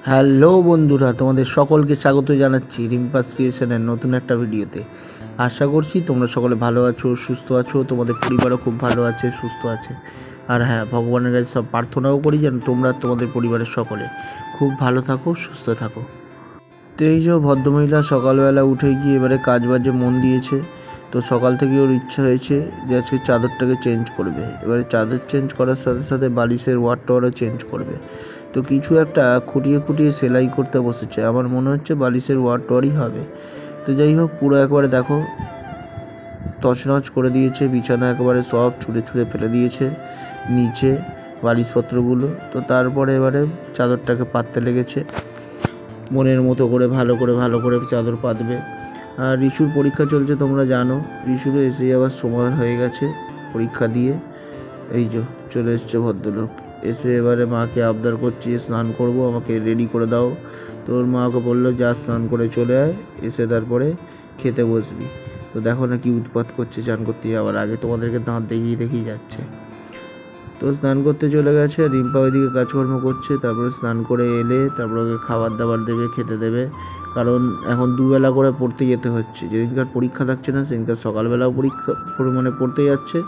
Hello বন্ধুরা, তোমাদের সকলকে স্বাগত জানাচ্ছি রিম্পাস ক্রিয়েশনের নতুন একটা ভিডিওতে। আশা করছি তোমরা সকলে ভালো আছো, সুস্থ আছো, তোমাদের পরিবারও খুব ভালো আছে, সুস্থ আছে। আর হ্যাঁ, ভগবানের কাছে সব প্রার্থনাও করি যেন তোমরা তোমাদের পরিবারের সকলে খুব ভালো থাকো, সুস্থ থাকো। তো এই যে ভদ্রমহিলা সকালবেলা উঠে গিয়ে এবারে কাজ বাজে মন দিয়েছে। তো সকাল থেকে ওর ইচ্ছা হয়েছে যে আজকে চাদরটাকে চেঞ্জ করবে। এবারে চাদর চেঞ্জ করার সাথে সাথে বালিশের ওয়ারটাও চেঞ্জ করবে। তো কিছু একটা খুঁটিয়ে খুঁটিয়ে সেলাই করতে বসেছে। আমার মনে হচ্ছে বালিশের ওয়ারই হবে। তো যাই হোক, পুরো একবারে দেখো তছনছ করে দিয়েছে, বিছানা একেবারে সব ছুঁড়ে ছুঁড়ে ফেলে দিয়েছে নিচে বালিশপত্রগুলো। তো তারপরে এবারে চাদরটাকে পাততে লেগেছে, মনের মতো করে ভালো করে চাদর পাতবে। আর রিশুর পরীক্ষা চলছে, তোমরা জানো। রিশুরও এসে যাওয়ার সময় হয়ে গেছে পরীক্ষা দিয়ে। এই যে চলে এসছে ভদ্রলোক, এসে এবারে মাকে আবদার করছি স্নান করব, আমাকে রেডি করে দাও। তো ওর মা ওকে বললো যা স্নান করে চলে আয়, এসে তারপরে খেতে বসবি। তো দেখো না কি উৎপাত করছে চান করতে যাওয়ার আগে, তোমাদেরকে দাঁত দেখিয়ে যাচ্ছে। তো স্নান করতে চলে গেছে, রিম্পা ওইদিকে কাজকর্ম করছে। তারপরে স্নান করে এলে তারপরে ওকে খাবার দাবার দেবে, খেতে দেবে। কারণ এখন দুবেলা করে পড়তে যেতে হচ্ছে। যেদিনকার পরীক্ষা থাকছে না সেদিনকার সকালবেলাও পরীক্ষা পড়তে যাচ্ছে,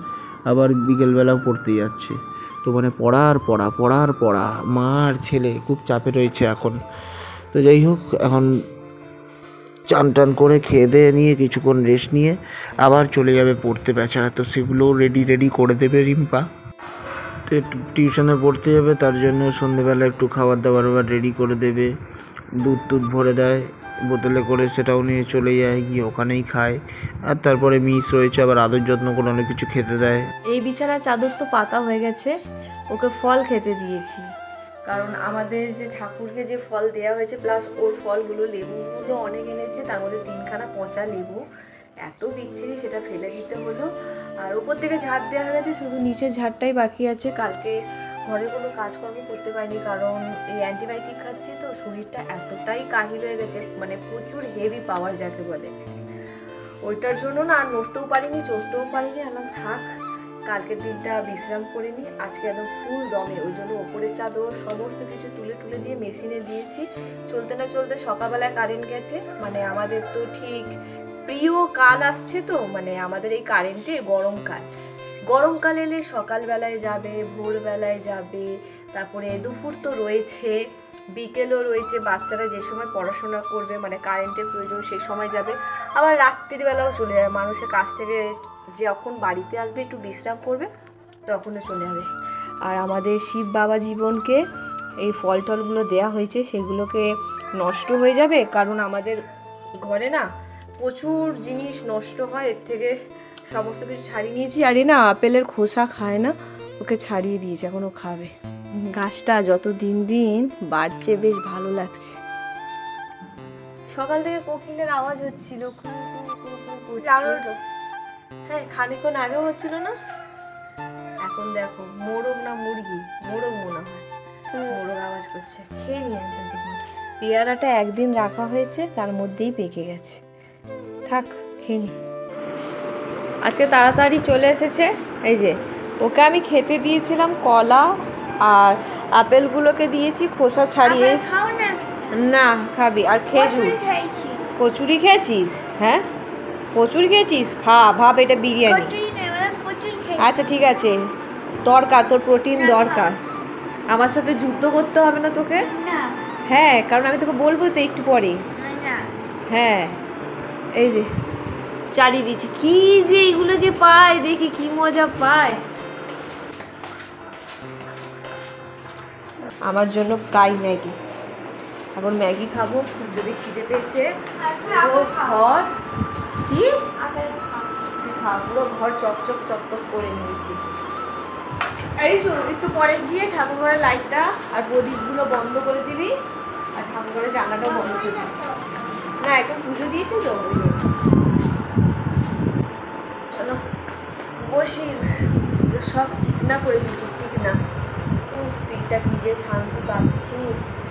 আবার বিকেলবেলাও পড়তে যাচ্ছে। তো পড়া মা আর ছেলে খুব চাপে রয়েছে এখন। তো যাই হোক, এখন চান টান করে খেয়ে দিয়ে নিয়ে কিছুক্ষণ রেস্ট নিয়ে আবার চলে যাবে পড়তে বেচারা। তো সেগুলোও রেডি করে দেবে রিম্পা। তো একটু টিউশনে পড়তে যাবে, তার জন্য সন্ধ্যেবেলা একটু খাবার দাবার আবার রেডি করে দেবে। দুধ ভরে দেয় বোতলে করে, সেটাও নিয়ে চলে যায়, গিয়ে ওখানেই খায়। আর তারপরে মিস রয়েছে, আবার আদর যত্ন করে অনেক কিছু খেতে দেয়। এই বিছানা চাদর তো পাতা হয়ে গেছে, ওকে ফল খেতে দিয়েছি। কারণ আমাদের যে ঠাকুরকে যে ফল দেওয়া হয়েছে প্লাস ওর ফলগুলো, লেবুগুলো অনেক এনেছে, তার মধ্যে 3খানা পচা লেবু, এত বিচ্ছিরি, সেটা ফেলে দিতে হলো। আর উপর থেকে ঝাড় দেওয়া হয়ে গেছে, শুধু নিচের ঝাড়টাই বাকি আছে। কালকে ঘরে কোনো কাজকর্ম করতে পারিনি, কারণ এই অ্যান্টিবায়োটিক খাচ্ছি তো শরীরটা এতটাই কাহিল হয়ে গেছে, মানে প্রচুর হেভি পাওয়ার যাকে বলে। ওইটার জন্য না আর নড়তেও পারিনি, চড়তেও পারিনি। আমার থাক, কালকের দিনটা বিশ্রাম করে নিই, আজকে একদম ফুল দমে। ওই জন্য ওপরের চাদর সমস্ত কিছু তুলে দিয়ে মেশিনে দিয়েছি। চলতে না চলতে সকালবেলায় কারেন্ট গেছে। মানে আমাদের তো ঠিক প্রিয় কাল আসছে, তো মানে আমাদের এই কারেন্টে গরমকাল এলে সকালবেলায় যাবে, ভোরবেলায় যাবে, তারপরে দুপুর তো রয়েছে, বিকেলও রয়েছে। বাচ্চারা যে সময় পড়াশোনা করবে, মানে কারেন্টের প্রয়োজন, সেই সময় যাবে। আবার রাত্রির বেলাও চলে যাবে, মানুষের কাছ থেকে যখন বাড়িতে আসবে একটু বিশ্রাম করবে তখনও চলে যাবে। আর আমাদের শিব বাবা জীবনকে এই ফল টলগুলো দেওয়া হয়েছে, সেগুলোকে নষ্ট হয়ে যাবে। কারণ আমাদের ঘরে না প্রচুর জিনিস নষ্ট হয়, এর থেকে সমস্ত কিছু ছাড়িয়ে নিয়েছি। আর না আপেলের খোসা খায় না, ওকে ছাড়িয়ে দিয়েছি, এখন ও খাবে। গাছটা যত দিন বাড়ছে, বেশ ভালো লাগছে। সকাল থেকে কোকিলের আওয়াজ হচ্ছিল, হ্যাঁ খানিকক্ষণ আগেও হচ্ছিল না। এখন দেখো মোরগ না মুরগি, মোরগ মনে হয়, মোরগ আওয়াজ করছে। খেয়ে নিয়ে পেয়ারাটা একদিন রাখা হয়েছে, তার মধ্যেই পেকে গেছে। থাক, খেয়ে নি। আজকে তাড়াতাড়ি চলে এসেছে। এই যে ওকে আমি খেতে দিয়েছিলাম কলা, আর আপেলগুলোকে দিয়েছি খোসা ছাড়িয়ে। না খাবি? আর খেজুর, কচুরি খেয়েছিস? হ্যাঁ কচুরি খেয়েছিস, খা, ভাব এটা বিরিয়ানি। আচ্ছা ঠিক আছে, দরকার তোর প্রোটিন দরকার। আমার সাথে যুদ্ধ করতে হবে না তোকে। হ্যাঁ, কারণ আমি তোকে বলবো তো একটু পরে। হ্যাঁ এই যে চালিয়ে দিচ্ছি, কি যে এইগুলোকে পায়, দেখি কি মজা পায়। আমার জন্য ফ্রাই ম্যাগি, এখন ম্যাগি খাবো। যদি খিদে পেয়েছে পুরো ঘর, কি পুরো ঘর চকচক করে নিয়েছি। এই একটু পরে গিয়ে ঠাকুরঘরের লাইটটা আর প্রদীপগুলো বন্ধ করে দিবি, আর ঠাকুরঘরের জানলাটাও বন্ধ করে দিবি। না এখন পুজো দিয়েছে তো, চলো বসি। সব চিকনা করে দিচ্ছি, চিকনা। পিঠটা কি যে শান্তি পাচ্ছি।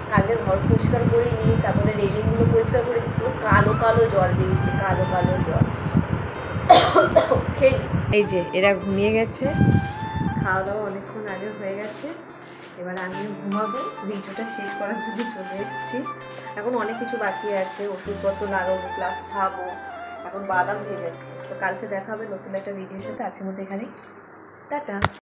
কালকে ঘর পরিষ্কার করে নিই, তারপরে রেলিংগুলো পরিষ্কার করেছি, পুরো কালো জল বেরিয়েছে, কালো জল। এই যে এরা ঘুমিয়ে গেছে, খাওয়া দাওয়া অনেকক্ষণ আগে হয়ে গেছে। এবার আমিও ঘুমাবো। ভিডিওটা শেষ করার জন্য চলে এসেছি। এখন অনেক কিছু বাকি আছে, ওষুধপত্র লাগাবো প্লাস খাবো, এখন বাদাম ভেজাচ্ছি। তো কালকে দেখা হবে নতুন একটা ভিডিওর সাথে। আজকের মধ্যে এখানে টাটা।